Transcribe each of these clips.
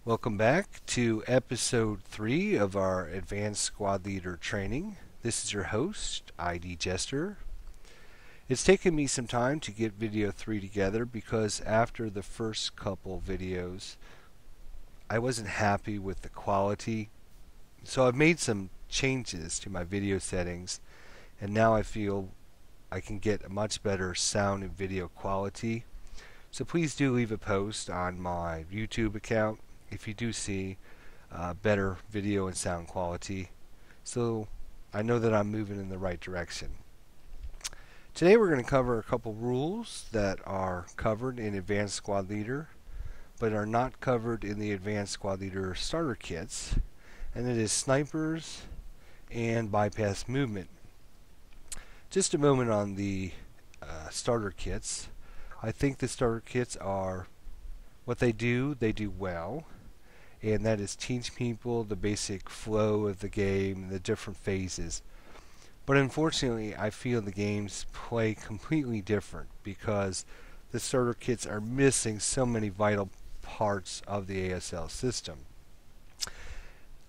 Welcome back to episode 3 of our Advanced Squad Leader training. This is your host, ID Jester. It's taken me some time to get video 3 together because after the first couple videos, I wasn't happy with the quality. So I've made some changes to my video settings, and now I feel I can get a much better sound and video quality. So please do leave a post on my YouTube account if you do see better video and sound quality, so I know that I'm moving in the right direction. Today we're going to cover a couple rules that are covered in Advanced Squad Leader but are not covered in the Advanced Squad Leader starter kits, and it is snipers and bypass movement. Just a moment on the starter kits. I think the starter kits are what they do well, and that is teach people the basic flow of the game, the different phases. But unfortunately, I feel the games play completely different because the starter kits are missing so many vital parts of the ASL system.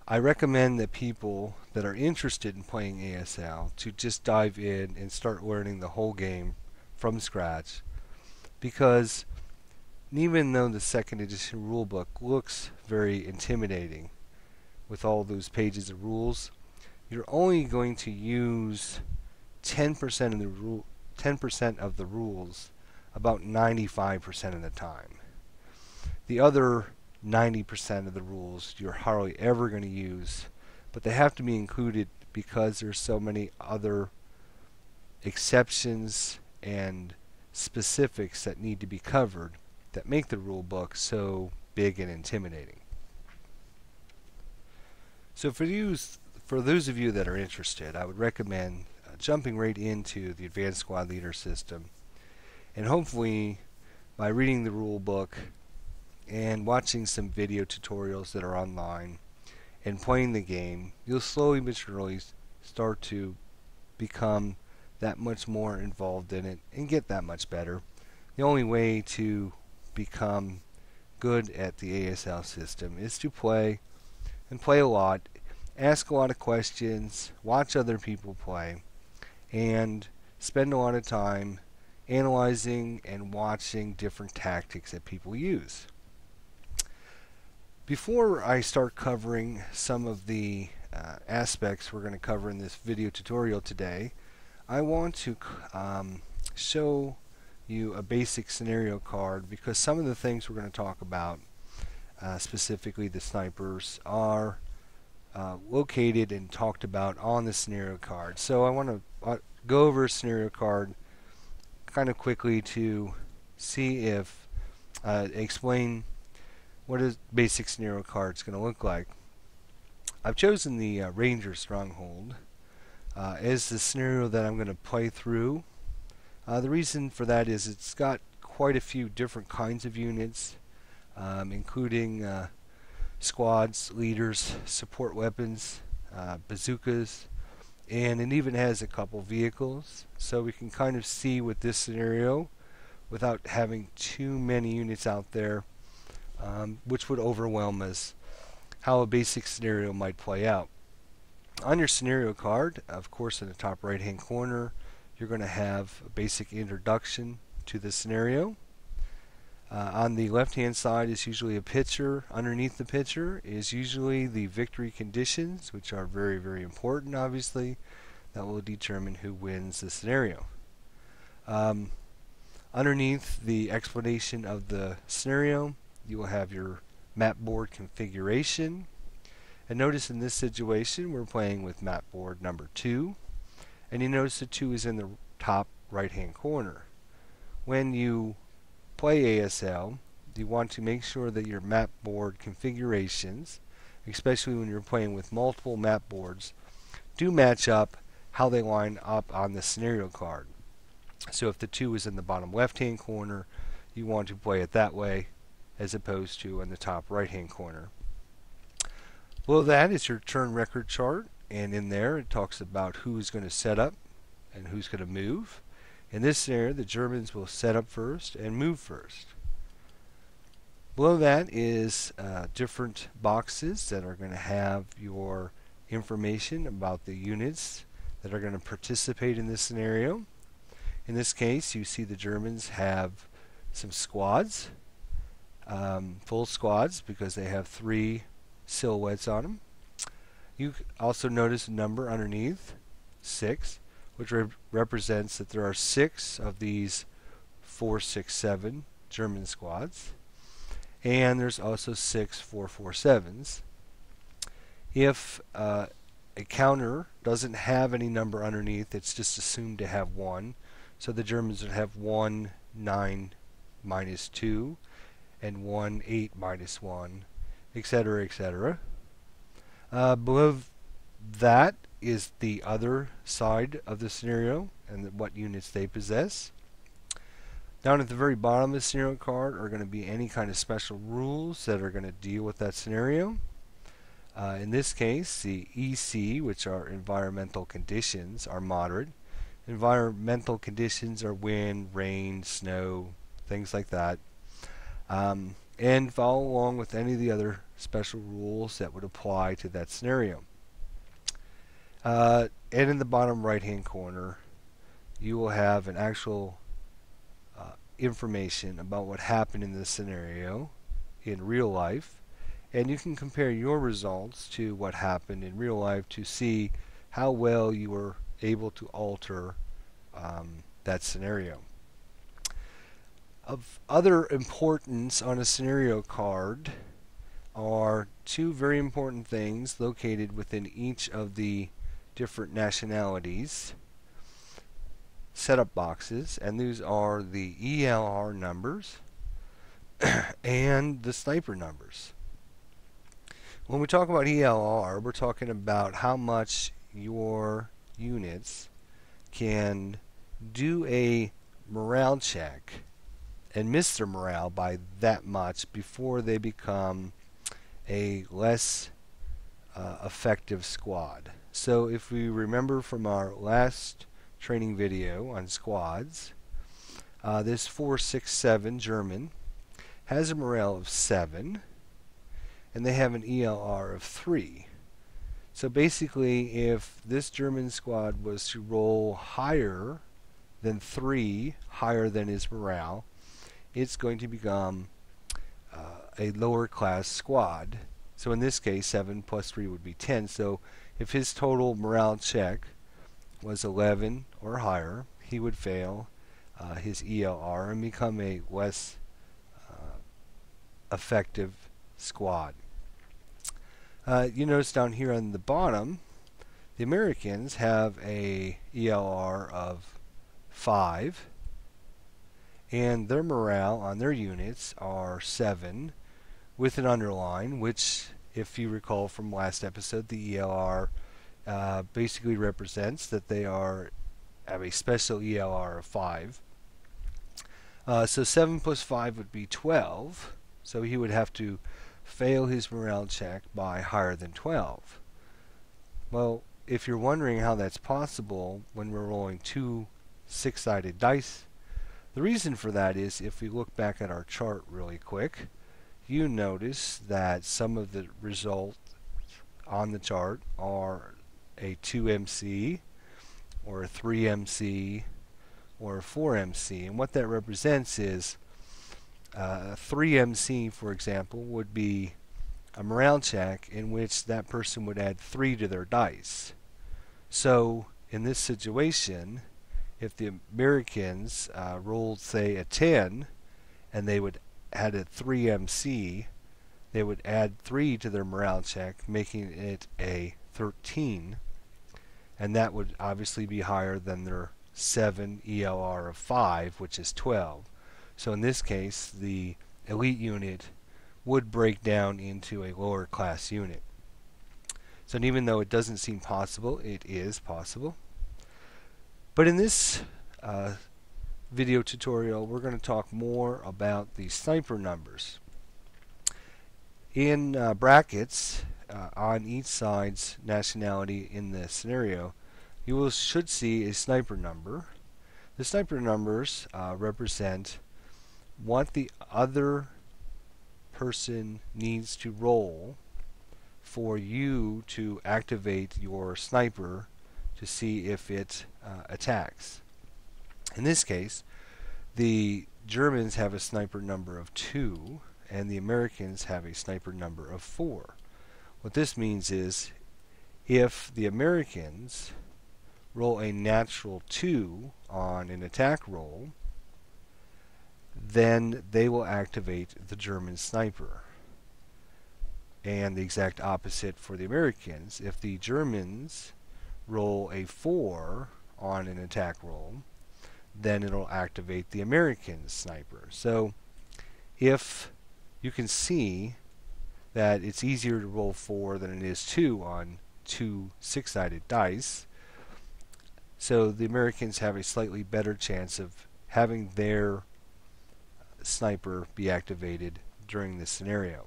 I recommend that people that are interested in playing ASL to just dive in and start learning the whole game from scratch, because even though the second edition rulebook looks very intimidating with all those pages of rules, you're only going to use 10% of the rules about 95% of the time. The other 90% of the rules you're hardly ever going to use, but they have to be included because there's so many other exceptions and specifics that need to be covered that make the rule book so big and intimidating. So for those of you that are interested, I would recommend jumping right into the Advanced Squad Leader system, and hopefully by reading the rule book and watching some video tutorials that are online and playing the game, you'll slowly but surely start to become that much more involved in it and get that much better. The only way to become good at the ASL system is to play, and play a lot, ask a lot of questions, watch other people play, and spend a lot of time analyzing and watching different tactics that people use. Before I start covering some of the aspects we're going to cover in this video tutorial today, I want to show you a basic scenario card, because some of the things we're going to talk about, specifically the snipers, are located and talked about on the scenario card. So I want to go over a scenario card kind of quickly to see if explain what a basic scenario card is going to look like. I've chosen the Ranger Stronghold as the scenario that I'm going to play through. The reason for that is it's got quite a few different kinds of units, including squads, leaders, support weapons, bazookas, and it even has a couple vehicles. So we can kind of see with this scenario, without having too many units out there, which would overwhelm us, how a basic scenario might play out. On your scenario card, of course, in the top right hand corner, you're going to have a basic introduction to the scenario. On the left hand side is usually a picture. Underneath the picture is usually the victory conditions, which are very, very important, obviously. That will determine who wins the scenario. Underneath the explanation of the scenario, you will have your map board configuration. And notice in this situation we're playing with map board number 2. And you notice the 2 is in the top right hand corner. When you play ASL, you want to make sure that your map board configurations, especially when you're playing with multiple map boards, do match up how they line up on the scenario card. So if the 2 is in the bottom left hand corner, you want to play it that way as opposed to in the top right hand corner. Below that is your turn record chart, and in there it talks about who's going to set up and who's going to move. In this scenario, the Germans will set up first and move first. Below that is different boxes that are going to have your information about the units that are going to participate in this scenario. In this case, you see the Germans have some squads, full squads, because they have 3 silhouettes on them. You also notice a number underneath, 6, which represents that there are 6 of these 467 German squads. And there's also 6 447s. If a counter doesn't have any number underneath, it's just assumed to have 1. So the Germans would have 1 9 minus 2 and 1 8 minus 1, etc., etc. Below that is the other side of the scenario and what units they possess. Down at the very bottom of the scenario card are going to be any kind of special rules that are going to deal with that scenario. In this case, the EC, which are environmental conditions, are moderate. Environmental conditions are wind, rain, snow, things like that. And follow along with any of the other special rules that would apply to that scenario. And in the bottom right hand corner, you will have an actual information about what happened in this scenario in real life, and you can compare your results to what happened in real life to see how well you were able to alter that scenario. Of other importance on a scenario card are 2 very important things located within each of the different nationalities setup boxes, and these are the ELR numbers and the sniper numbers. When we talk about ELR, we're talking about how much your units can do a morale check and miss their morale by that much before they become a less effective squad. So if we remember from our last training video on squads, this 467 German has a morale of 7, and they have an ELR of 3. So basically, if this German squad was to roll higher than 3, higher than his morale, it's going to become a lower class squad. So in this case, 7 plus 3 would be 10. So if his total morale check was 11 or higher, he would fail his ELR and become a less effective squad. You notice down here on the bottom, the Americans have a ELR of 5, and their morale on their units are 7 with an underline, which, if you recall from last episode, the ELR basically represents that they have a special ELR of 5. So 7 plus 5 would be 12, so he would have to fail his morale check by higher than 12. Well, if you're wondering how that's possible when we're rolling 2 6-sided dice, the reason for that is, if we look back at our chart really quick, you notice that some of the results on the chart are a 2MC or a 3MC or a 4MC, and what that represents is a 3MC, for example, would be a morale check in which that person would add 3 to their dice. So in this situation, if the Americans rolled, say, a 10 and they would add a 3MC, they would add 3 to their morale check, making it a 13, and that would obviously be higher than their 7 ELR of 5, which is 12. So in this case, the elite unit would break down into a lower class unit. So even though it doesn't seem possible, it is possible. But in this video tutorial, we're going to talk more about the sniper numbers. In brackets on each side's nationality in this scenario, you should see a sniper number. The sniper numbers represent what the other person needs to roll for you to activate your sniper to see if it attacks. In this case, the Germans have a sniper number of 2 and the Americans have a sniper number of 4. What this means is if the Americans roll a natural 2 on an attack roll, then they will activate the German sniper. And the exact opposite for the Americans. If the Germans roll a 4 on an attack roll, then it'll activate the American sniper. So if you can see that it's easier to roll 4 than it is 2 on 2 6-sided dice, so the Americans have a slightly better chance of having their sniper be activated during this scenario.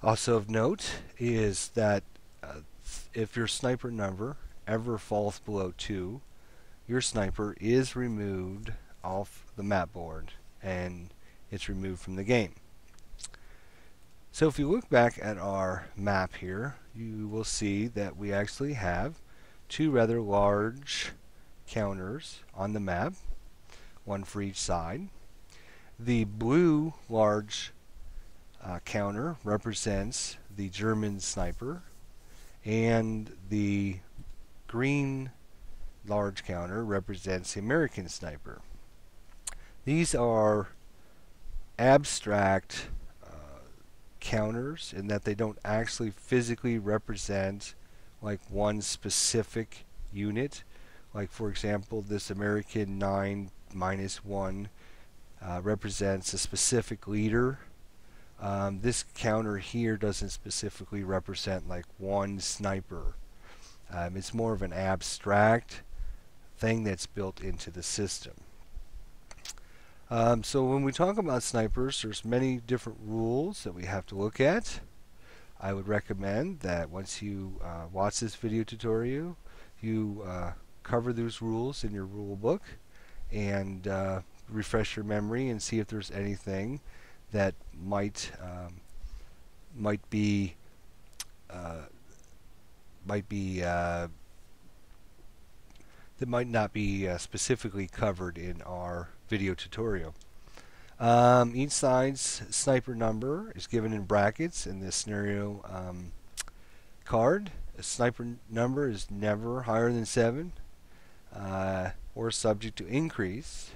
Also of note is that if your sniper number ever falls below 2, your sniper is removed off the map board and it's removed from the game. So if you look back at our map here, you will see that we actually have 2 rather large counters on the map, 1 for each side. The blue large counter represents the German sniper, and the green large counter represents the American sniper. These are abstract counters in that they don't actually physically represent like one specific unit. Like for example, this American 9-1 represents a specific leader. This counter here doesn't specifically represent like one sniper. It's more of an abstract thing that's built into the system. So when we talk about snipers, there's many different rules that we have to look at. I would recommend that once you watch this video tutorial, you cover those rules in your rule book and refresh your memory and see if there's anything that might not be specifically covered in our video tutorial. Each side's sniper number is given in brackets in this scenario card. A sniper number is never higher than 7 or subject to increase.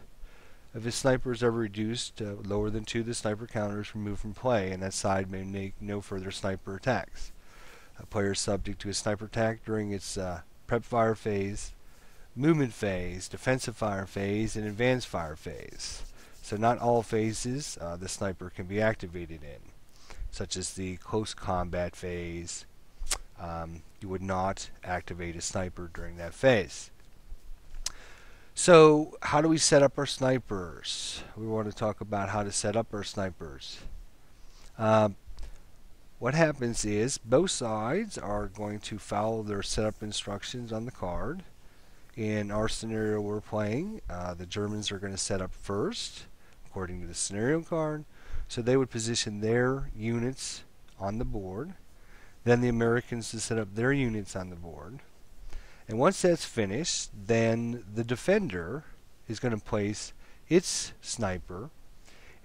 If a sniper is ever reduced lower than 2, the sniper counter is removed from play, and that side may make no further sniper attacks. A player is subject to a sniper attack during its prep fire phase, movement phase, defensive fire phase, and advanced fire phase. So not all phases the sniper can be activated in, such as the close combat phase. You would not activate a sniper during that phase. So how do we set up our snipers? We want to talk about how to set up our snipers. What happens is both sides are going to follow their setup instructions on the card. In our scenario we're playing, the Germans are going to set up first according to the scenario card. So they would position their units on the board. Then the Americans to set up their units on the board. And once that's finished, then the defender is going to place its sniper.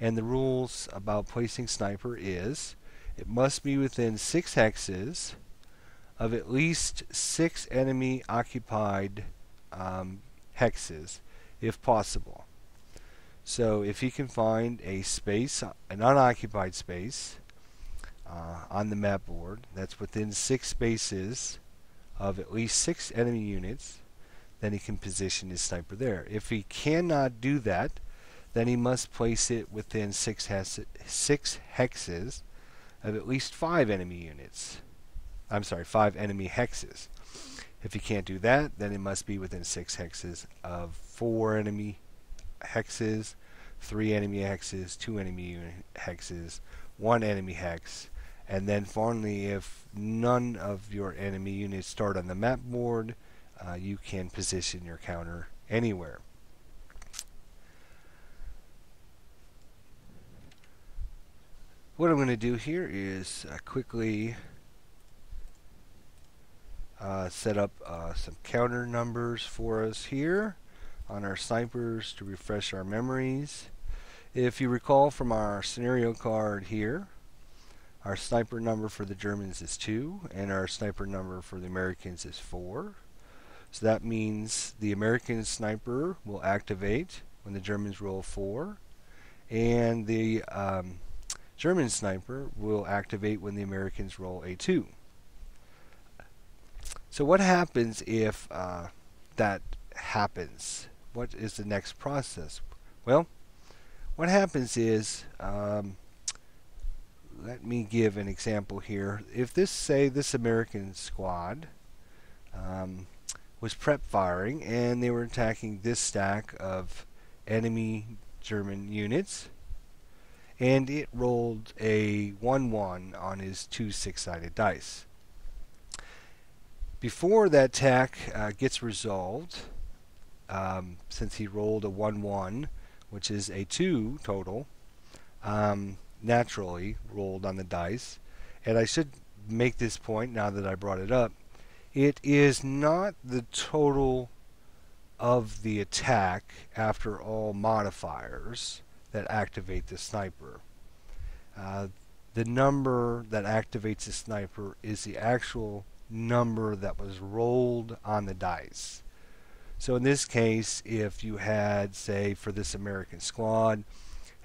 And the rules about placing sniper is it must be within 6 hexes of at least 6 enemy occupied hexes if possible. So if you can find a space, an unoccupied space on the map board that's within 6 spaces of at least 6 enemy units, then he can position his sniper there. If he cannot do that, then he must place it within 6 hexes of at least 5 enemy units. I'm sorry, 5 enemy hexes. If he can't do that, then it must be within 6 hexes of 4 enemy hexes, 3 enemy hexes, 2 enemy hexes, 1 enemy hex, and then finally, if none of your enemy units start on the map board, you can position your counter anywhere. What I'm going to do here is quickly set up some counter numbers for us here on our snipers to refresh our memories. If you recall from our scenario card here, our sniper number for the Germans is 2 and our sniper number for the Americans is 4. So that means the American sniper will activate when the Germans roll 4, and the German sniper will activate when the Americans roll a 2. So what happens if that happens? What is the next process? Well, what happens is, let me give an example here. If this American squad was prep firing and they were attacking this stack of enemy German units, and it rolled a 1-1 on his 2 6-sided dice. Before that attack gets resolved, since he rolled a 1-1, which is a 2 total, naturally rolled on the dice, and I should make this point now that I brought it up, it is not the total of the attack after all modifiers that activate the sniper. The number that activates the sniper is the actual number that was rolled on the dice. So in this case, if you had, say, for this American squad,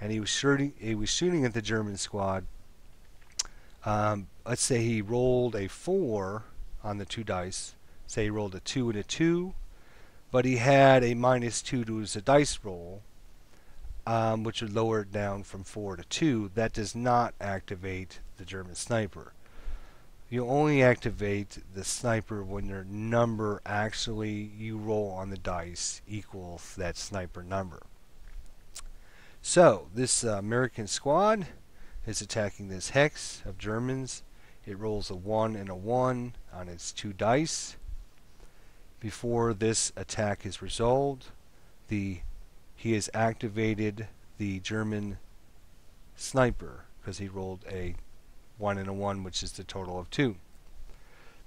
and he was shooting at the German squad, let's say he rolled a 4 on the 2 dice. Say he rolled a 2 and a 2, but he had a -2 to his dice roll, which would lower it down from 4 to 2. That does not activate the German sniper. You only activate the sniper when your number actually you roll on the dice equals that sniper number. So this American squad is attacking this hex of Germans. It rolls a 1 and a 1 on its 2 dice. Before this attack is resolved, he has activated the German sniper because he rolled a 1 and a 1, which is the total of 2.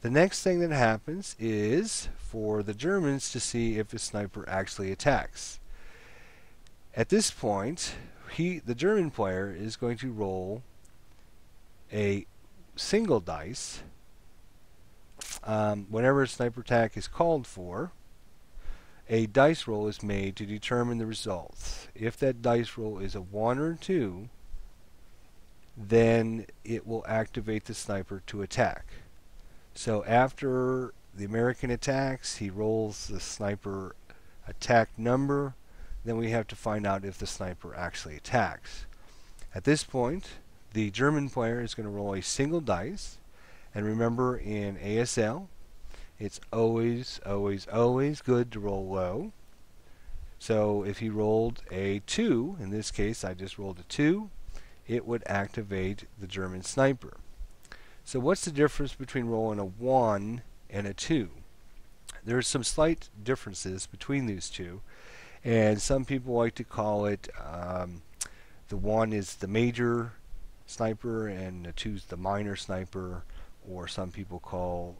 The next thing that happens is for the Germans to see if the sniper actually attacks. At this point, the German player is going to roll a single dice whenever a sniper attack is called for. A dice roll is made to determine the results. If that dice roll is a 1 or 2, then it will activate the sniper to attack. So after the American attacks, he rolls the sniper attack number. Then we have to find out if the sniper actually attacks. At this point, the German player is going to roll a single dice. And remember, in ASL, it's always, always, always good to roll low. So if he rolled a 2, in this case I just rolled a 2, it would activate the German sniper. So what's the difference between rolling a 1 and a 2? There's some slight differences between these two, and some people like to call it the 1 is the major sniper and the 2 is the minor sniper, or some people call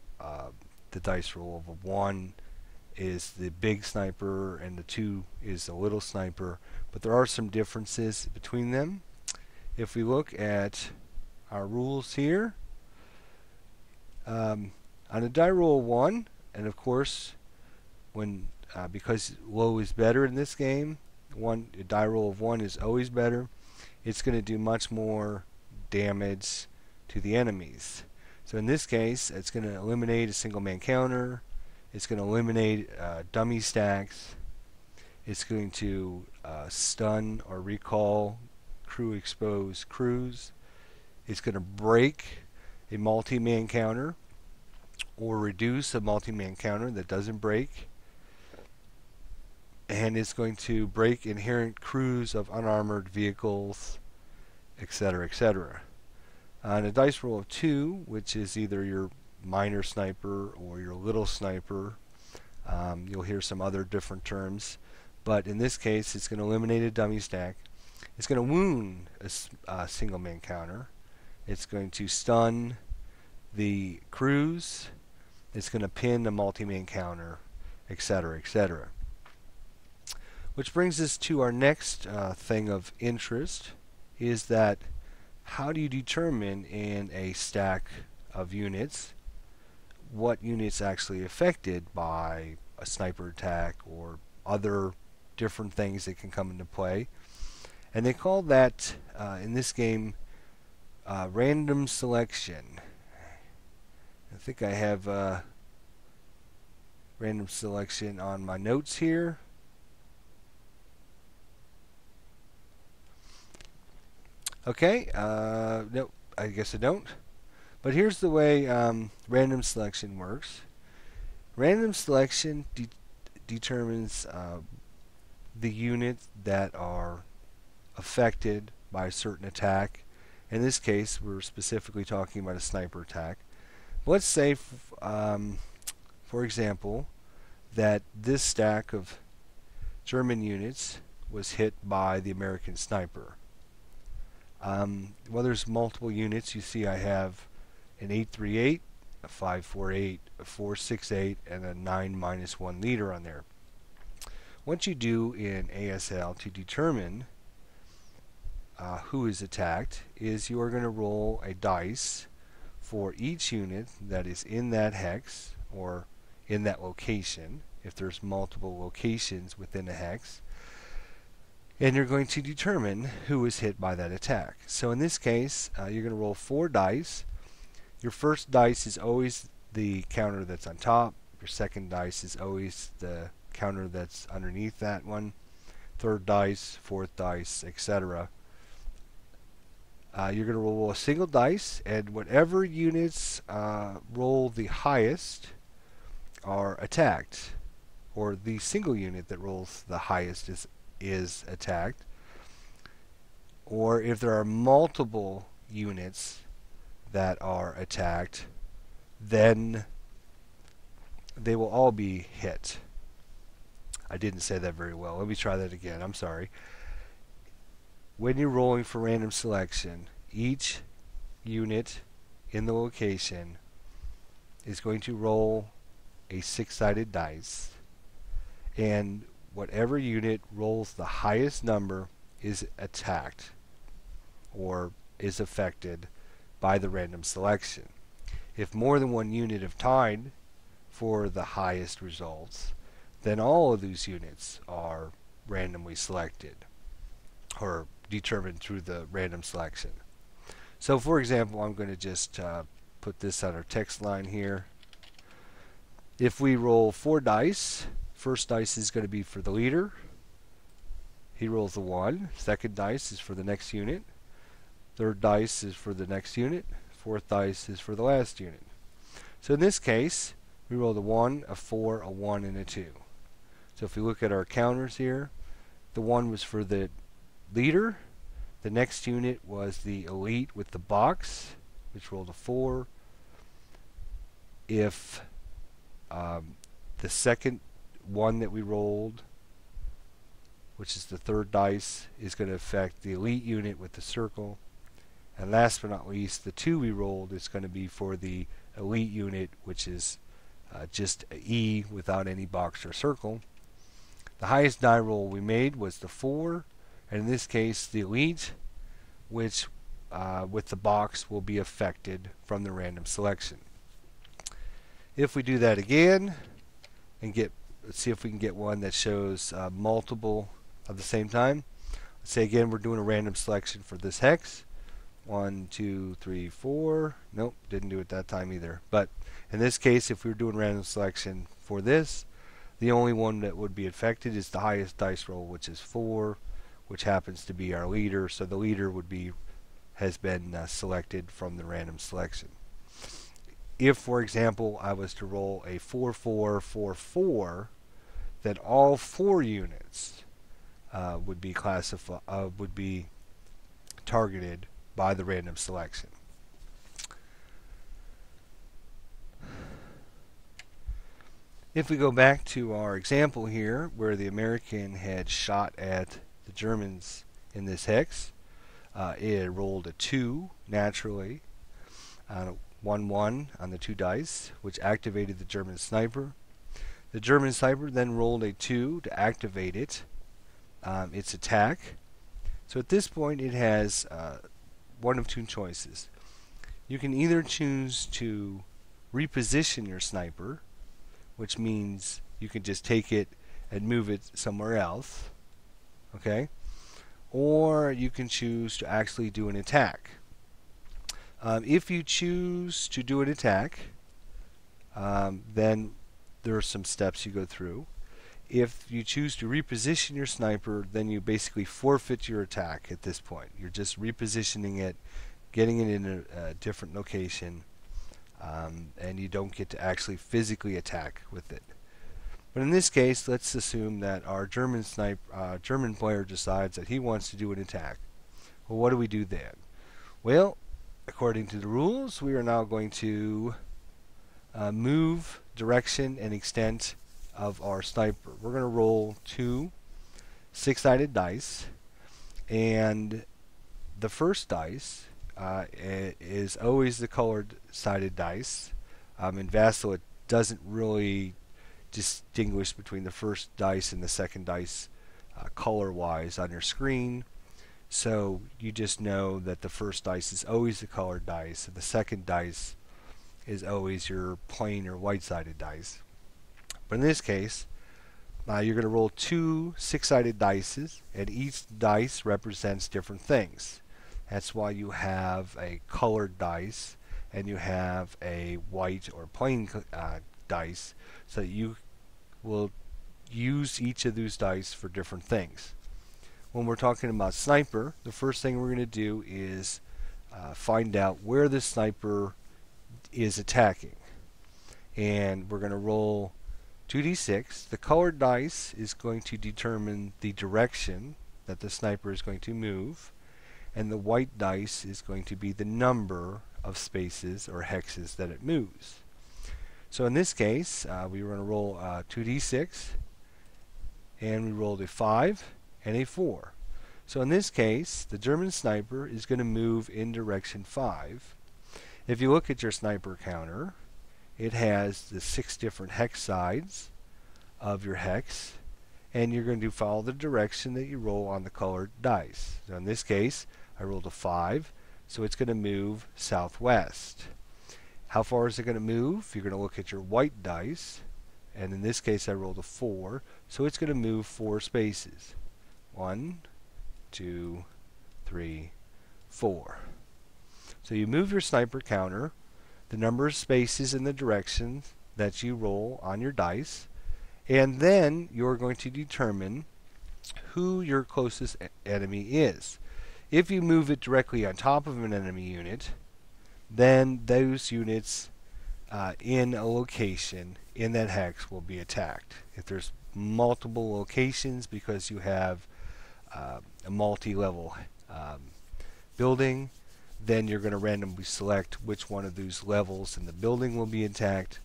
the dice roll of a 1 is the big sniper and the 2 is the little sniper, but there are some differences between them. If we look at our rules here, on a die roll 1, and of course when because low is better in this game, a die roll of 1 is always better. It's going to do much more damage to the enemies. So in this case, it's going to eliminate a single man counter, it's going to eliminate dummy stacks, it's going to stun or recall crew exposed crews, it's going to break a multi-man counter or reduce a multi-man counter that doesn't break, and it's going to break inherent crews of unarmored vehicles, etc., etc. On a dice roll of 2, which is either your minor sniper or your little sniper, you'll hear some other different terms, but in this case it's going to eliminate a dummy stack, It's going to wound a single man counter. It's going to stun the crews. It's going to pin a multi-man counter, etc., etc. Which brings us to our next thing of interest, is that how do you determine in a stack of units what units actually affected by a sniper attack or other different things that can come into play? And they call that, in this game, random selection. I think I have random selection on my notes here. Okay, nope, I guess I don't. But here's the way random selection works. Random selection determines the units that are affected by a certain attack. In this case, we're specifically talking about a sniper attack. Let's say, for example, that this stack of German units was hit by the American sniper. Well, there's multiple units. You see I have an 838, a 548, a 468, and a 9-1 leader on there. What you do in ASL to determine who is attacked is you are going to roll a dice for each unit that is in that hex or in that location, if there's multiple locations within a hex, and you're going to determine who is hit by that attack. So in this case, you're going to roll 4 dice. Your first dice is always the counter that's on top. Your second dice is always the counter that's underneath that one. Third dice, fourth dice, etc. You're going to roll a single dice, and whatever units roll the highest are attacked, or the single unit that rolls the highest is attacked. Or if there are multiple units that are attacked, then they will all be hit. I didn't say that very well. Let me try that again. I'm sorry. When you're rolling for random selection, each unit in the location is going to roll a 6-sided dice, and whatever unit rolls the highest number is attacked or is affected by the random selection. If more than one unit have tied for the highest results, then all of these units are randomly selected or determined through the random selection. So for example, I'm going to just put this on our text line here. If we roll 4 dice, first dice is going to be for the leader. He rolls a 1. Second dice is for the next unit. Third dice is for the next unit. Fourth dice is for the last unit. So in this case, we rolled a 1, a 4, a 1, and a 2. So if we look at our counters here, the 1 was for the leader. The next unit was the elite with the box, which rolled a 4. If the second one that we rolled, which is the third dice, is going to affect the elite unit with the circle. And last but not least, the 2 we rolled is going to be for the elite unit, which is just an E without any box or circle. The highest die roll we made was the 4, and in this case the elite, which with the box will be affected from the random selection. If we do that again and let's see if we can get one that shows multiple at the same time. Let's say again we're doing a random selection for this hex. 1, 2, 3, 4. Nope, didn't do it that time either. But in this case, if we were doing random selection for this, the only one that would be affected is the highest dice roll, which is 4, which happens to be our leader. So the leader has been selected from the random selection. If, for example, I was to roll a 4, 4, 4, 4, then all 4 units would be targeted by the random selection. If we go back to our example here, where the American had shot at the Germans in this hex. It rolled a 2 naturally, 1-1 on the 2 dice, which activated the German sniper. The German sniper then rolled a 2 to activate its attack. So at this point it has one of two choices. You can either choose to reposition your sniper, which means you can just take it and move it somewhere else, okay? Or you can choose to actually do an attack. If you choose to do an attack, then there are some steps you go through. If you choose to reposition your sniper, then you basically forfeit your attack at this point. You're just repositioning it, getting it in a different location, and you don't get to actually physically attack with it. But in this case, let's assume that our German player decides that he wants to do an attack. Well, what do we do then? Well, according to the rules, we are now going to move direction and extent of our sniper. We're going to roll 2 6-sided dice, and the first dice is always the colored sided dice. In Vassal, it doesn't really distinguish between the first dice and the second dice color-wise on your screen. So you just know that the first dice is always the colored dice, and the second dice is always your plain or white-sided dice. But in this case, you're going to roll 2 6-sided dice, and each dice represents different things. That's why you have a colored dice and you have a white or plain dice, so that you will use each of those dice for different things. When we're talking about sniper, the first thing we're going to do is find out where the sniper is attacking. And we're going to roll 2d6. The colored dice is going to determine the direction that the sniper is going to move, and the white dice is going to be the number of spaces or hexes that it moves. So in this case, we were going to roll 2d6, and we rolled a 5 and a 4. So in this case, the German sniper is going to move in direction 5. If you look at your sniper counter, it has the 6 different hex sides of your hex, and you're going to follow the direction that you roll on the colored dice. So in this case, I rolled a 5, so it's going to move southwest. How far is it going to move? You're going to look at your white dice, and in this case I rolled a 4, so it's going to move 4 spaces. 1, 2, 3, 4. So you move your sniper counter, the number of spaces in the direction that you roll on your dice, and then you're going to determine who your closest enemy is. If you move it directly on top of an enemy unit, then those units in a location in that hex will be attacked. If there's multiple locations because you have a multi-level building, then you're going to randomly select which one of those levels in the building will be attacked.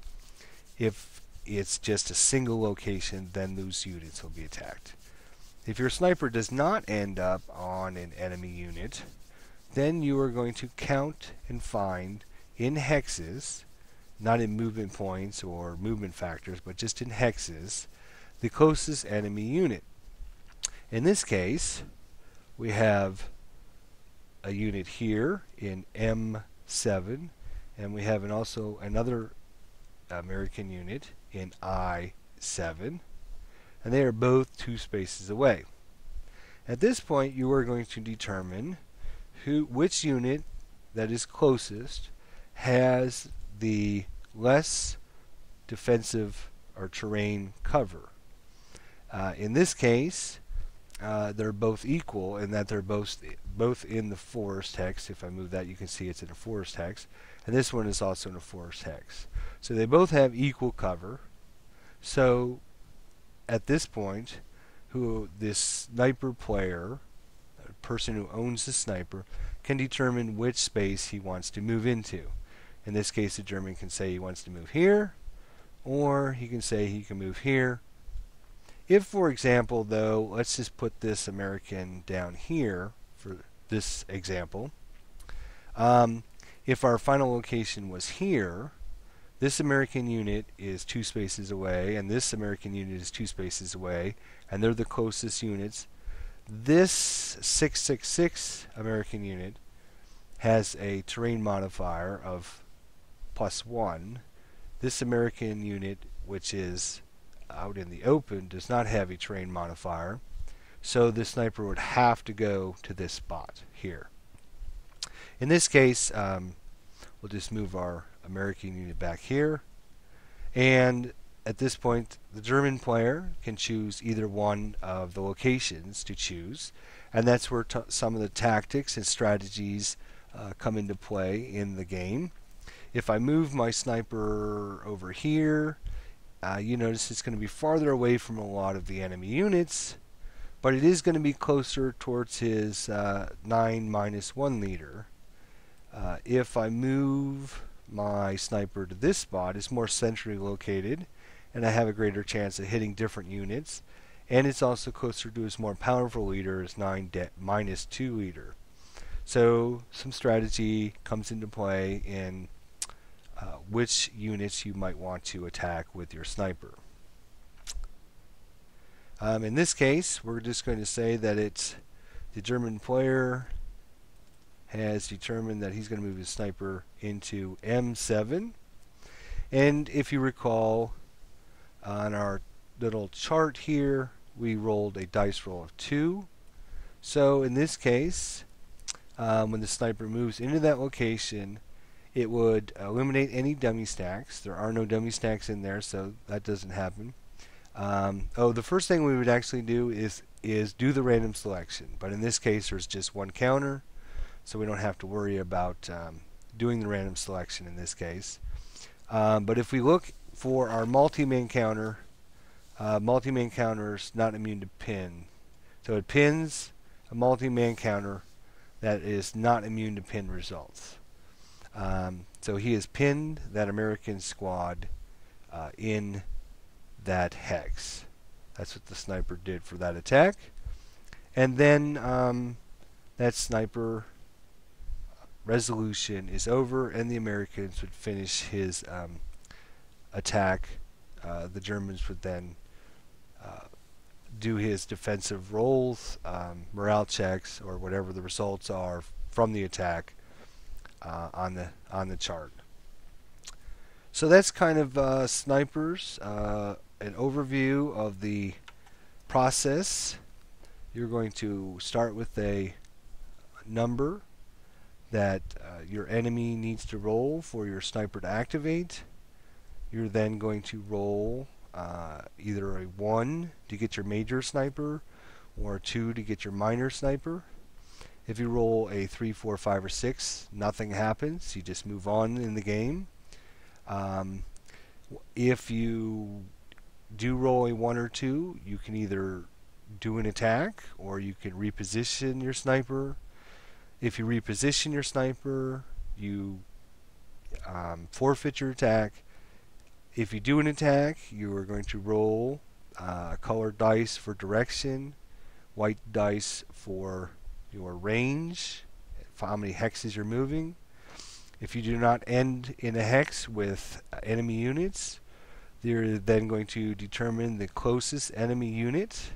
If it's just a single location, then those units will be attacked. If your sniper does not end up on an enemy unit, then you are going to count and find in hexes, not in movement points or movement factors, but just in hexes, the closest enemy unit. In this case, we have a unit here in M7, and we have also another American unit in I7, and they are both 2 spaces away. At this point, you are going to determine which unit that is closest has the less defensive or terrain cover. In this case, they're both equal in that they're both in the forest hex. If I move that, you can see it's in a forest hex, and this one is also in a forest hex. So they both have equal cover. So at this point, this sniper player, a person who owns the sniper, can determine which space he wants to move into. In this case, the German can say he wants to move here, or he can say he can move here. If, for example, though, let's just put this American down here for this example. If our final location was here, this American unit is 2 spaces away, and this American unit is 2 spaces away, and they're the closest units. This 666 American unit has a terrain modifier of +1. This American unit, which is out in the open, does not have a terrain modifier, so the sniper would have to go to this spot here. In this case, we'll just move our American unit back here, and at this point the German player can choose either one of the locations to choose, and that's where some of the tactics and strategies come into play in the game. If I move my sniper over here, you notice it's going to be farther away from a lot of the enemy units, but it is going to be closer towards his 9-1 leader. If I move my sniper to this spot, it's more centrally located, and I have a greater chance of hitting different units, and it's also closer to his more powerful leader, his 9-2 leader. So some strategy comes into play in which units you might want to attack with your sniper. In this case, we're just going to say that it's the German player has determined that he's going to move his sniper into M7. And if you recall, on our little chart here, we rolled a dice roll of 2. So in this case, when the sniper moves into that location, it would eliminate any dummy stacks. There are no dummy stacks in there, so that doesn't happen. The first thing we would actually do is do the random selection. But in this case, there's just one counter, so we don't have to worry about doing the random selection in this case. But if we look for our multi-man counter, multi-man counter is not immune to pin. So it pins a multi-man counter that is not immune to pin results. So he has pinned that American squad in that hex. That's what the sniper did for that attack. And then that sniper resolution is over, and the Americans would finish his attack. The Germans would then do his defensive rolls, morale checks, or whatever the results are from the attack on the chart. So that's kind of snipers, an overview of the process. You're going to start with a number that your enemy needs to roll for your sniper to activate. You're then going to roll either a 1 to get your major sniper or a 2 to get your minor sniper. If you roll a 3, 4, 5, or 6, nothing happens. You just move on in the game. If you do roll a 1 or 2, you can either do an attack or you can reposition your sniper. If you reposition your sniper, you forfeit your attack. If you do an attack, you are going to roll colored dice for direction, white dice for your range, for how many hexes you're moving. If you do not end in a hex with enemy units, you're then going to determine the closest enemy unit.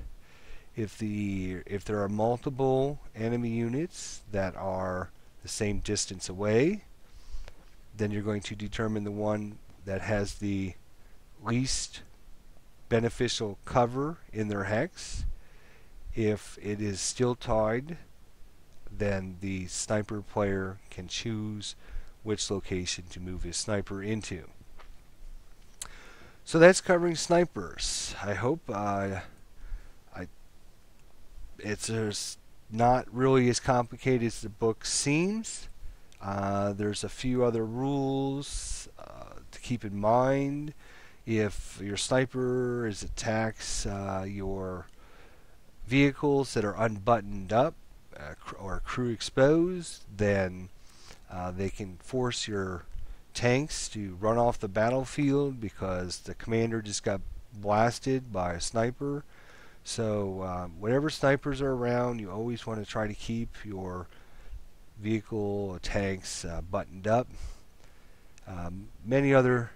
If there are multiple enemy units that are the same distance away, then you're going to determine the one that has the least beneficial cover in their hex. If it is still tied, then the sniper player can choose which location to move his sniper into. So that's covering snipers. I hope it's not really as complicated as the book seems. There's a few other rules to keep in mind. If your sniper attacks your vehicles that are unbuttoned up or crew exposed, then they can force your tanks to run off the battlefield because the commander just got blasted by a sniper. So whatever snipers are around, you always want to try to keep your vehicle or tanks buttoned up. Many other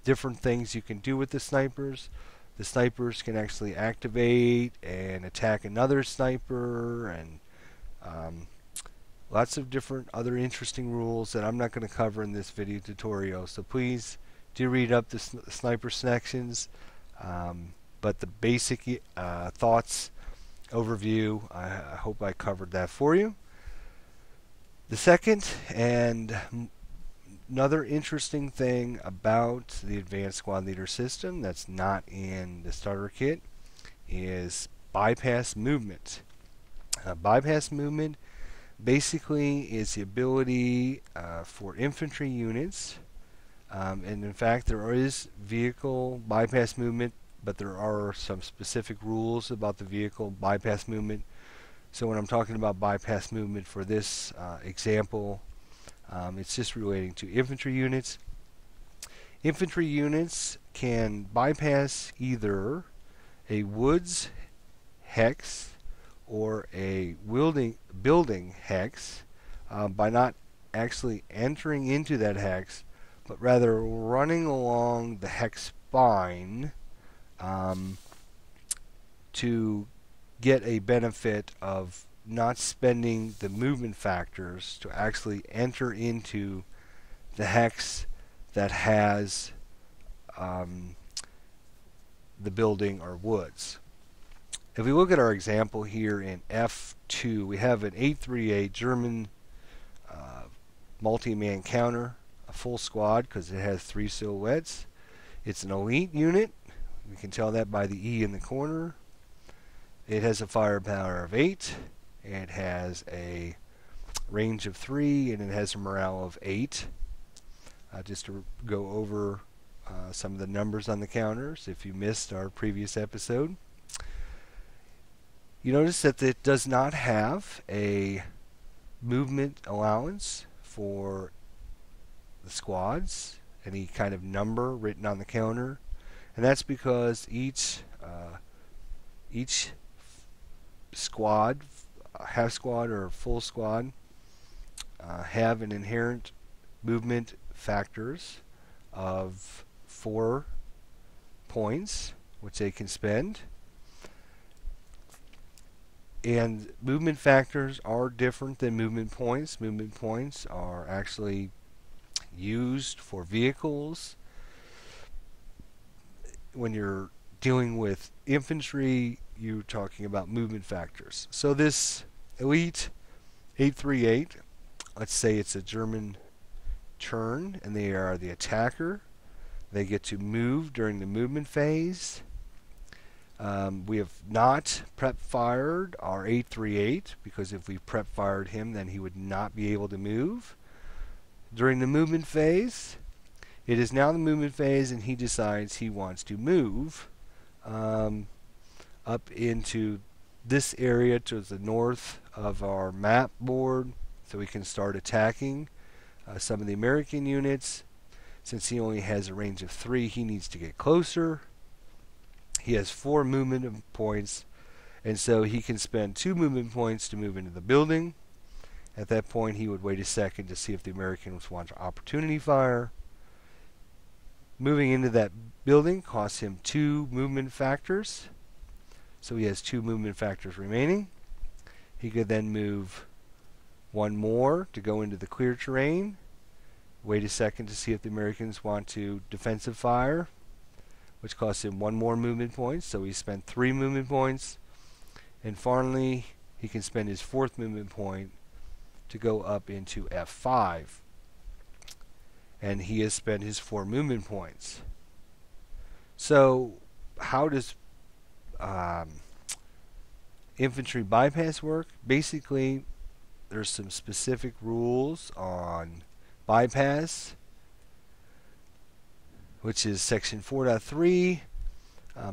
different things you can do with the snipers. The snipers can actually activate and attack another sniper, and lots of different other interesting rules that I'm not going to cover in this video tutorial. So please do read up the sniper sections. But the basic thoughts overview, I hope I covered that for you. The second and another interesting thing about the Advanced Squad Leader system that's not in the starter kit is bypass movement. Bypass movement basically is the ability for infantry units, and in fact there is vehicle bypass movement, but there are some specific rules about the vehicle bypass movement. So when I'm talking about bypass movement for this example, it's just relating to infantry units. Infantry units can bypass either a woods hex or a building hex by not actually entering into that hex, but rather running along the hex spine to get a benefit of not spending the movement factors to actually enter into the hex that has the building or woods. If we look at our example here in F2, we have an 838 German multi-man counter, a full squad because it has 3 silhouettes. It's an elite unit. We can tell that by the E in the corner. It has a firepower of 8. It has a range of 3, and it has a morale of 8. Just to go over some of the numbers on the counters if you missed our previous episode. You notice that it does not have a movement allowance for the squads, any kind of number written on the counter, and that's because each squad, half squad or full squad, have an inherent movement factors of 4 points, which they can spend. And movement factors are different than movement points. Movement points are actually used for vehicles. When you're dealing with infantry, you're talking about movement factors. So this elite 838, let's say it's a German turn and they are the attacker. They get to move during the movement phase. We have not prep fired our 838 because if we prep fired him, then he would not be able to move. During the movement phase, it is now the movement phase, and he decides he wants to move up into this area to the north of our map board so we can start attacking some of the American units. Since he only has a range of 3, he needs to get closer. He has 4 movement points, and so he can spend 2 movement points to move into the building. At that point, he would wait a second to see if the Americans want to opportunity fire. Moving into that building costs him 2 movement factors, so he has 2 movement factors remaining. He could then move 1 more to go into the clear terrain. Wait a second to see if the Americans want to defensive fire, which costs him 1 more movement point, so he spent 3 movement points. And finally, he can spend his 4th movement point to go up into F5. And he has spent his 4 movement points. So how does infantry bypass work? Basically, there's some specific rules on bypass, which is section 4.3.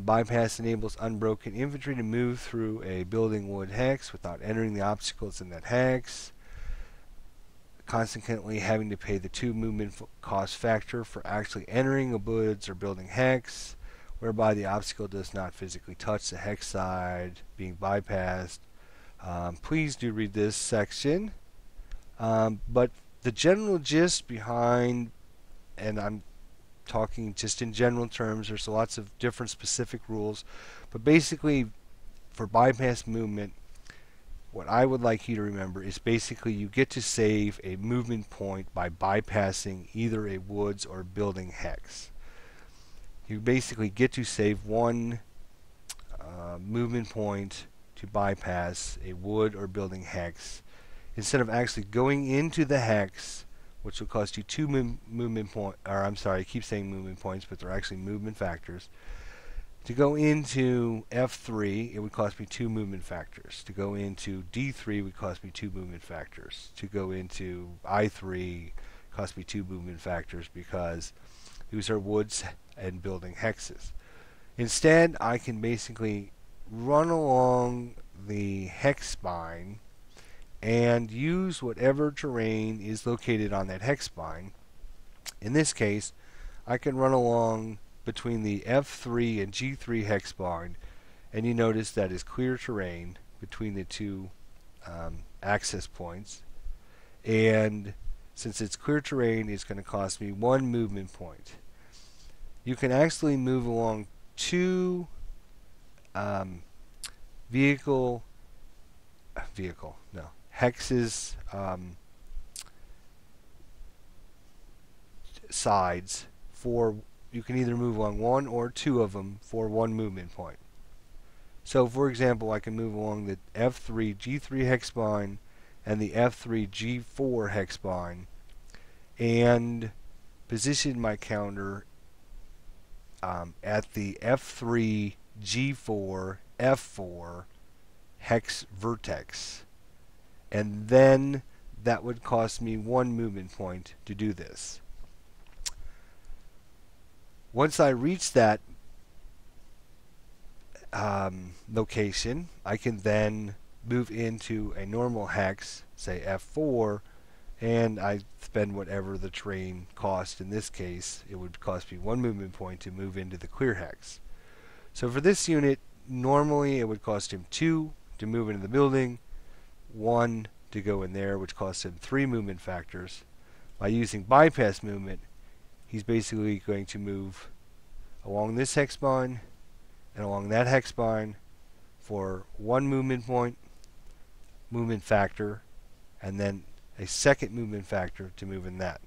Bypass enables unbroken infantry to move through a building wood hex without entering the obstacles in that hex, consequently having to pay the 2 movement cost factor for actually entering a woods or building hex, whereby the obstacle does not physically touch the hex side being bypassed. Please do read this section. But the general gist behind, and I'm talking just in general terms, there's lots of different specific rules, but basically for bypass movement, what I would like you to remember is basically you get to save a movement point by bypassing either a woods or building hex. You basically get to save one movement point to bypass a wood or building hex instead of actually going into the hex, which will cost you two movement points, or I'm sorry, I keep saying movement points, but they're actually movement factors. To go into F3, it would cost me two movement factors. To go into D3 would cost me two movement factors. To go into I3 cost me two movement factors because these are woods and building hexes. Instead, I can basically run along the hex spine and use whatever terrain is located on that hex spine. In this case, I can run along between the F3 and G3 hex spine, and you notice that is clear terrain between the two access points. And since it's clear terrain, it's going to cost me one movement point. You can actually move along two hexes sides for, you can either move along one or two of them for one movement point. So for example, I can move along the F3 G3 hex spine and the F3 G4 hex spine and position my counter at the F3 G4 F4 hex vertex, and then that would cost me one movement point to do this. Once I reach that location, I can then move into a normal hex, say F4, and I spend whatever the terrain cost. In this case, it would cost me one movement point to move into the clear hex. So for this unit, normally it would cost him two to move into the building, one to go in there, which costs him three movement factors. By using bypass movement, he's basically going to move along this hex spine and along that hex spine for one movement point, movement factor, and then a second movement factor to move in that.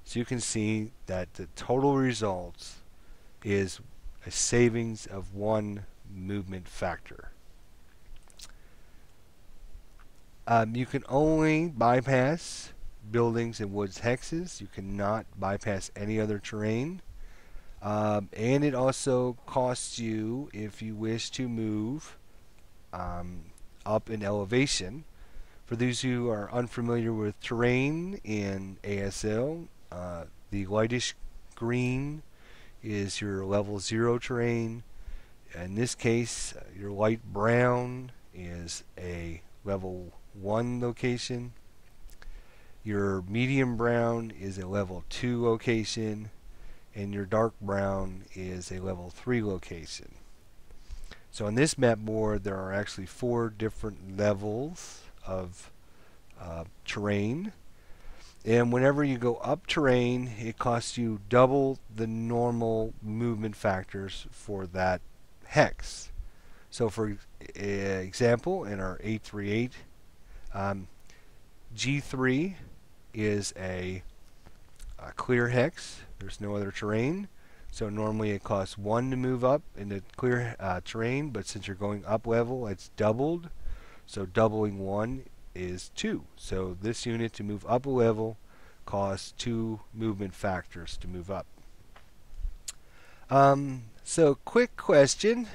So you can see that the total results is a savings of one movement factor. You can only bypass buildings and woods hexes. You cannot bypass any other terrain. And it also costs you, if you wish to move up in elevation. For those who are unfamiliar with terrain in ASL, the lightish green is your level 0 terrain. In this case, your light brown is a level 1 location. Your medium brown is a level 2 location, and your dark brown is a level 3 location. So on this map board, there are actually 4 different levels of terrain. And whenever you go up terrain, it costs you double the normal movement factors for that hex. So for example, in our 838, G3 is a clear hex. There's no other terrain. So normally it costs 1 to move up in the clear terrain, but since you're going up level, it's doubled. So doubling 1 is 2. So this unit to move up a level costs 2 movement factors to move up. So quick question.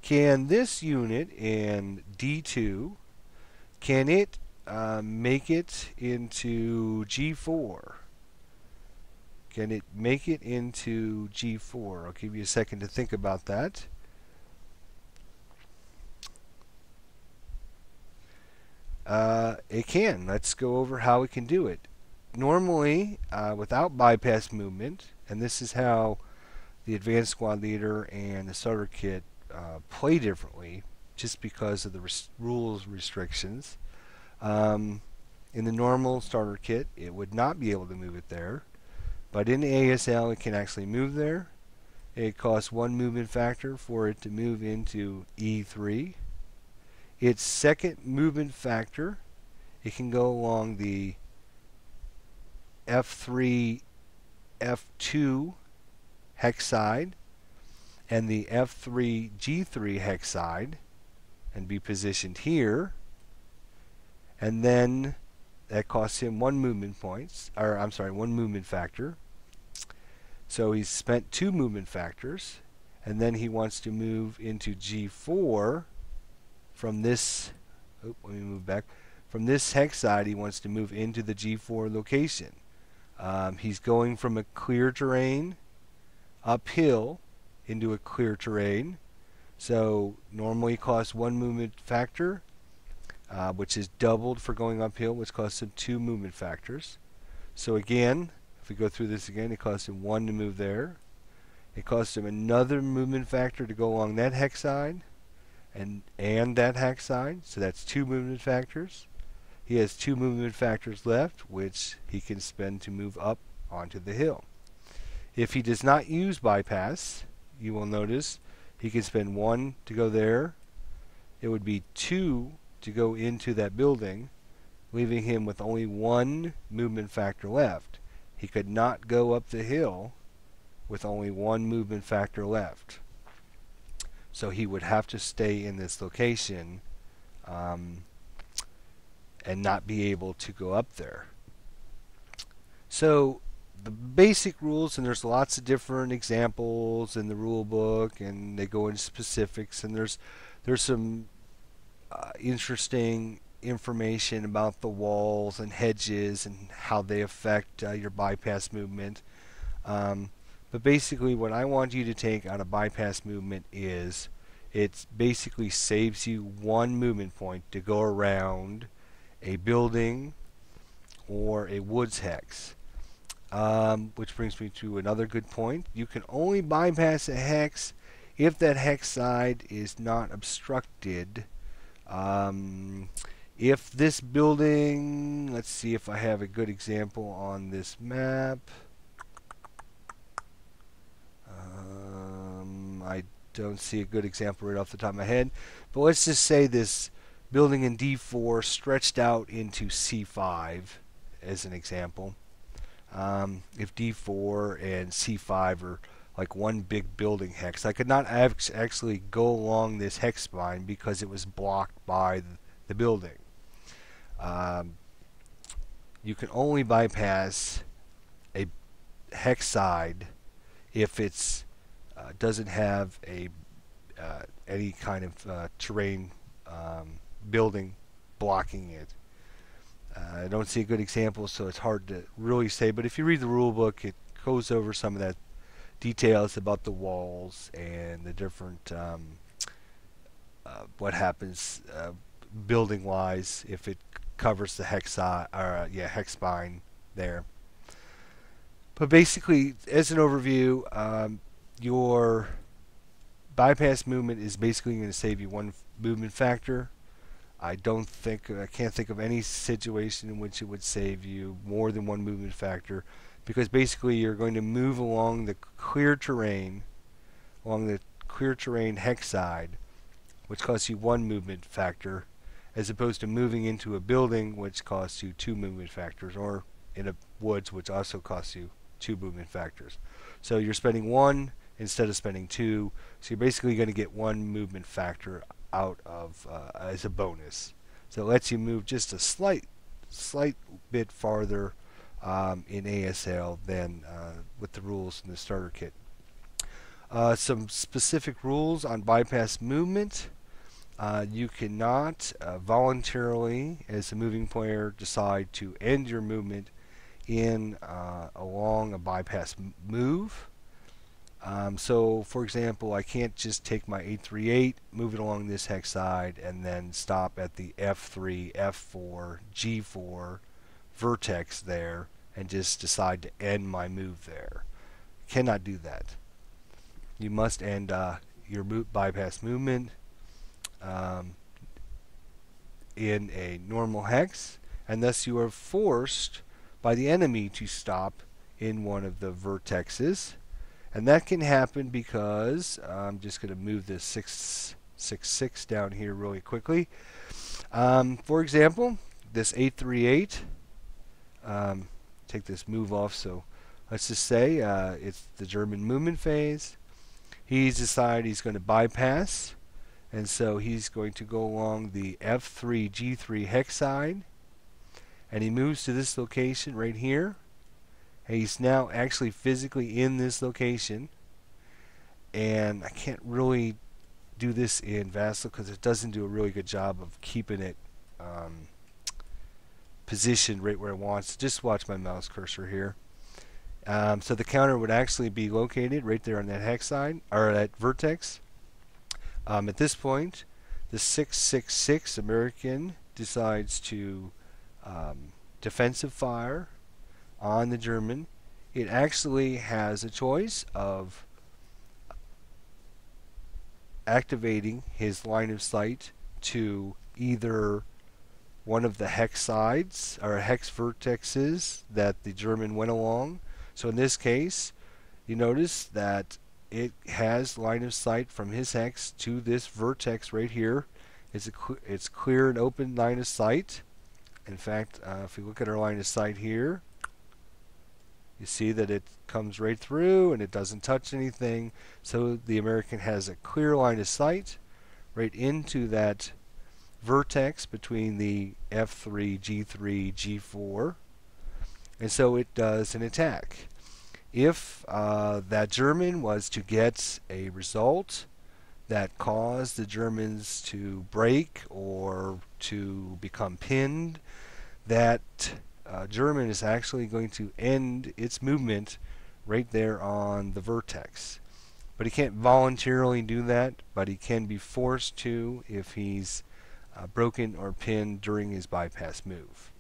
Can this unit in D2, can it make it into G4? Can it make it into G4? I'll give you a second to think about that. It can. Let's go over how it can do it. Normally, without bypass movement, and this is how the advanced squad leader and the starter kit play differently just because of the rules restrictions. In the normal starter kit, it would not be able to move it there, but in the ASL, it can actually move there. It costs 1 movement factor for it to move into E3. Its second movement factor, it can go along the F3, F2 hex side and the F3, G3 hex side and be positioned here. And then that costs him 1 movement points, or I'm sorry, 1 movement factor. So he's spent 2 movement factors, and then he wants to move into G4 from this. Let me move back. From this hex side, he wants to move into the G4 location. He's going from a clear terrain uphill into a clear terrain. So normally costs 1 movement factor, which is doubled for going uphill, which costs him 2 movement factors. So again, if we go through this again, it costs him 1 to move there. It costs him another movement factor to go along that hex side and that hex side. So that's 2 movement factors. He has 2 movement factors left, which he can spend to move up onto the hill. If he does not use bypass, you will notice he can spend 1 to go there. It would be 2 to go into that building, leaving him with only 1 movement factor left. He could not go up the hill with only 1 movement factor left. So he would have to stay in this location and not be able to go up there. So the basic rules, and there's lots of different examples in the rule book, and they go into specifics, and there's some interesting information about the walls and hedges and how they affect your bypass movement. But basically what I want you to take out of bypass movement is it basically saves you 1 movement point to go around a building or a woods hex. Which brings me to another good point. You can only bypass a hex if that hex side is not obstructed. If this building, let's see if I have a good example on this map. I don't see a good example right off the top of my head, but let's just say this building in D4 stretched out into C5 as an example. If D4 and C5 are like one big building hex, I could not actually go along this hex spine because it was blocked by the building. You can only bypass a hex side if it's doesn't have a any kind of terrain building blocking it. I don't see a good example, so it's hard to really say, but if you read the rule book, it goes over some of that details about the walls and the different what happens building wise if it covers the hex hex spine there. But basically, as an overview, your bypass movement is basically going to save you 1 movement factor. I can't think of any situation in which it would save you more than 1 movement factor, because basically you're going to move along the clear terrain hex side, which costs you 1 movement factor, as opposed to moving into a building, which costs you 2 movement factors, or in a woods, which also costs you 2 movement factors. So you're spending 1 instead of spending 2, so you're basically going to get 1 movement factor out of as a bonus. So it lets you move just a slight bit farther in ASL than with the rules in the starter kit. Some specific rules on bypass movement. You cannot voluntarily, as a moving player, decide to end your movement in along a bypass move. So, for example, I can't just take my 838, move it along this hex side, and then stop at the F3, F4, G4 vertex there and just decide to end my move there. Cannot do that. you must end your bypass movement in a normal hex, and thus you are forced by the enemy to stop in one of the vertexes. And that can happen because I'm just going to move this 666 down here really quickly. For example, this 838, take this move off, so let's just say it's the German movement phase. He's decided he's going to bypass, and so he's going to go along the F3 G3 hex side, and he moves to this location right here. And he's now actually physically in this location, and I can't really do this in Vassal because it doesn't do a really good job of keeping it positioned right where it wants. Just watch my mouse cursor here. So the counter would actually be located right there on that hex side, or that vertex. At this point, the 666 American decides to defensive fire on the German. It actually has a choice of activating his line of sight to either one of the hex sides or hex vertexes that the German went along. So in this case, you notice that it has line of sight from his hex to this vertex right here. It's clear and open line of sight. In fact, if we look at our line of sight here, you see that it comes right through and it doesn't touch anything. So the American has a clear line of sight right into that vertex between the F3, G3, G4. And so it does an attack. If that German was to get a result that caused the Germans to break or to become pinned, that German is actually going to end its movement right there on the vertex. But he can't voluntarily do that, but he can be forced to if he's broken or pinned during his bypass move.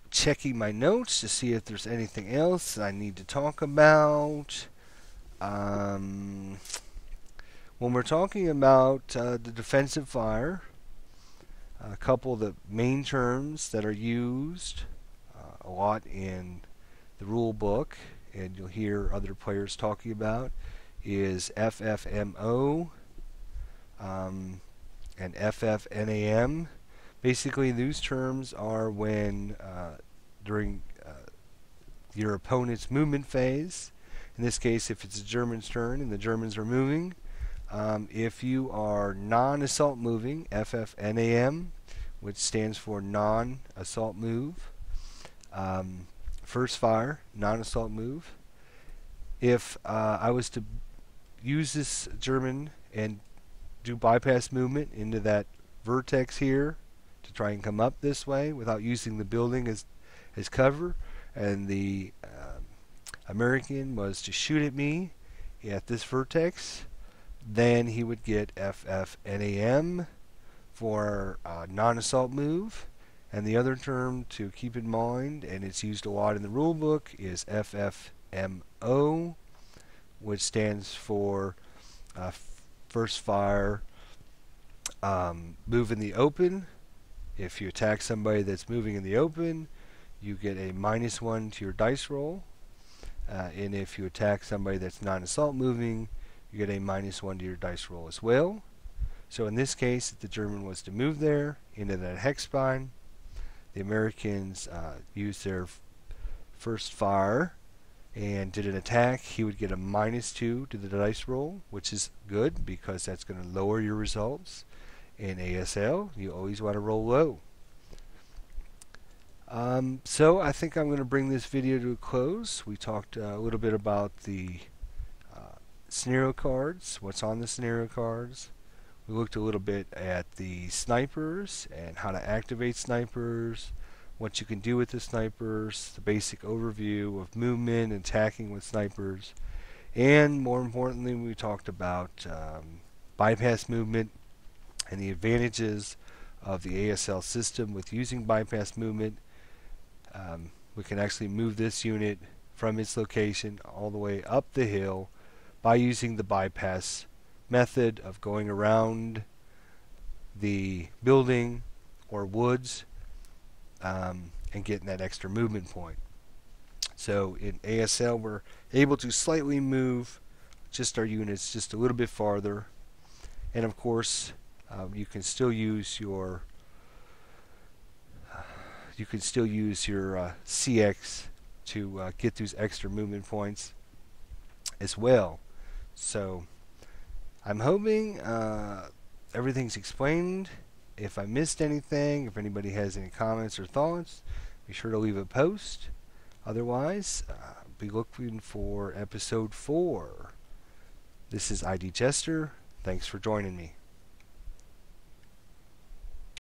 Checking my notes to see if there's anything else I need to talk about. When we're talking about the defensive fire, a couple of the main terms that are used a lot in the rule book, and you'll hear other players talking about, is FFMO and FFNAM. Basically, those terms are when during your opponent's movement phase, in this case if it's a German's turn and the Germans are moving, if you are non-assault moving, FFNAM, which stands for non-assault move, first fire, non-assault move. If I was to use this German and do bypass movement into that vertex here to try and come up this way without using the building as cover, and the American was to shoot at me at this vertex, then he would get FFNAM for non-assault move. And the other term to keep in mind, and it's used a lot in the rule book, is FFMO, which stands for first fire, move in the open. If you attack somebody that's moving in the open, you get a -1 to your dice roll. And if you attack somebody that's non-assault moving, you get a -1 to your dice roll as well. So in this case, if the German was to move there into that hex spine, the Americans used their first fire and did an attack, he would get a -2 to the dice roll, which is good because that's going to lower your results. In ASL, you always want to roll low. So I think I'm going to bring this video to a close. We talked a little bit about the scenario cards, what's on the scenario cards. We looked a little bit at the snipers and how to activate snipers, what you can do with the snipers, the basic overview of movement and attacking with snipers, and more importantly we talked about bypass movement and the advantages of the ASL system with using bypass movement. We can actually move this unit from its location all the way up the hill by using the bypass method of going around the building or woods and getting that extra movement point. So in ASL, we're able to slightly move just our units just a little bit farther, and of course you can still use your CX to get those extra movement points as well. So I'm hoping everything's explained. If I missed anything, if anybody has any comments or thoughts, be sure to leave a post. Otherwise, be looking for episode 4. This is ID Jester. Thanks for joining me.